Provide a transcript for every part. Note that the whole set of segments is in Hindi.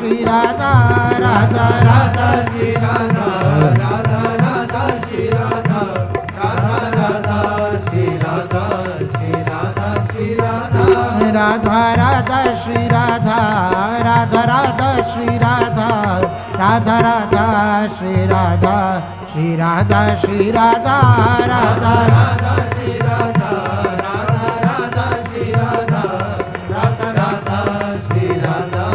श्री राधा राधा राधा श्री राधा राधा राधा श्री राधा राधा राधा श्री राधा श्री राधा श्री राधा राधा राधा श्री राधा राधा राधा श्री राधा राधा राधा श्री राधा श्री राधा श्री राधा राधा राधा श्री राधा राधा राधा श्री राधा राधा राधा श्री राधा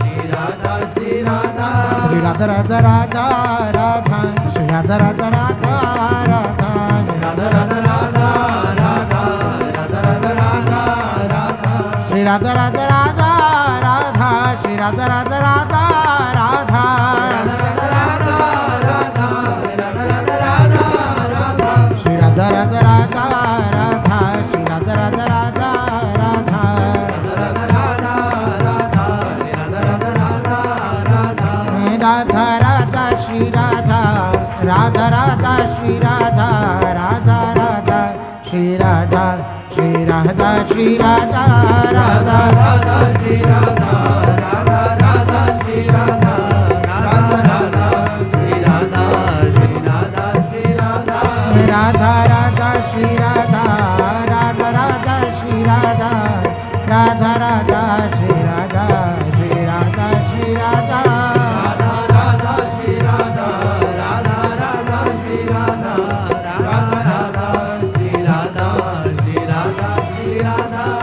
श्री राधा श्री राधा श्री राधा राधा राधा राधा श्री राधा राधा राधा राधा राधा राधा राधा राधा राधा राधा राधा राधा श्री राधा राधा राधा राधा श्री राधा राधा राधा राधा श्री राधा राधा राधा राधा श्री राधा राधा राधा राधा राधा श्री राधा राधा राधा श्री राधा राधा राधा श्री राधा श्री राधा श्री राधा राधा राधा श्री राधा राधा राधा श्री राधा राधा राधा श्री राधा श्री राधा श्री राधा राधा राधा श्री राधा राधा राधा श्री राधा राधा राधा श्री राधा श्री राधा श्री राधा राधा राधा श्री राधा राधा राधा श्री राधा राधा राधा श्री राधा श्री राधा श्री राधा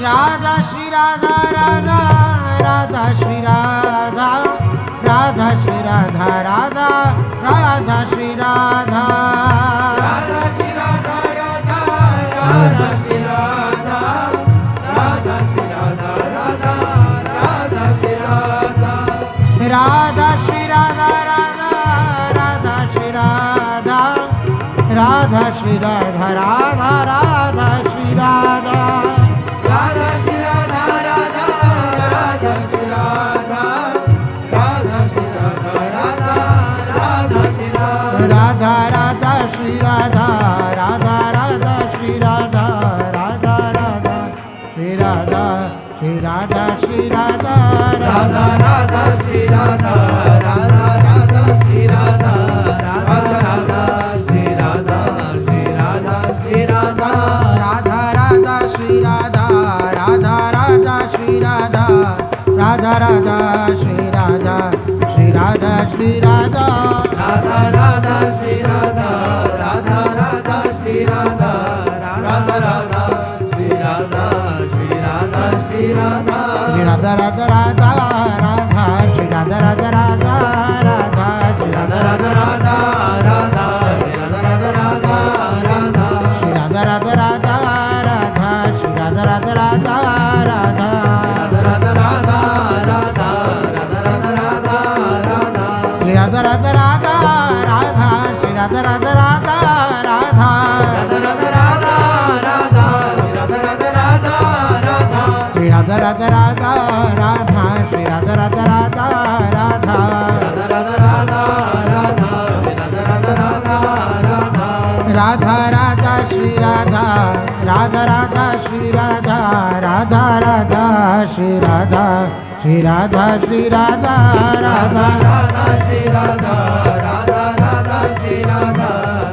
राधा श्री राधा राधा राधा श्री राधा राधा श्री राधा राधा राधा श्री राधा राधा श्री राधा राधा राधा श्री राधा राधा श्री राधा राधा राधा श्री राधा राधा श्री राधा राधा राधा श्री राधा राधा श्री राधा राधा राधा श्री राधा राधा श्री राधा राधा राधा श्री राधा राधा श्री राधा राधा राधा श्री राधा राधा राधा श्री राधा राधा राधा श्री राधा राधा राधा श्री राधा श्री राधा श्री राधा राधा राधा श्री राधा राधा राधा श्री राधा राधा राधा श्री राधा श्री राधा श्री राधा राधा राधा श्री राधा राधा राधा श्री राधा राधा राधा श्री राधा श्री राधा श्री राधा राधा राधा श्री राधा राधा राधा श्री राधा राधा राधा श्री राधा श्री राधा श्री राधा श्री राधा राधा राधा राधा श्री राधा राधा राधा राधा श्री राधा राधा राधा राधा राधा राधा राधा श्री राधा राधा राधा राधा श्री राधा राधा राधा राधा राधा राधा राधा राधा राधा राधा राधा श्री राधा राधा राधा राधा श्री राधा राधा राधा राधा श्री राधा राधा राधा राधा श्री राधा राधा राधा राधा राधा राधा श्री राधा राधा राधा श्री राधा राधा राधा श्री राधा श्री राधा श्री राधा राधा श्री राधा राधा राधा श्री राधा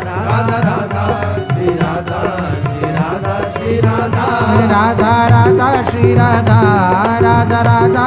राधा राधा श्री राधा श्री राधा श्री राधा राधा राधा श्री राधा राधा राधा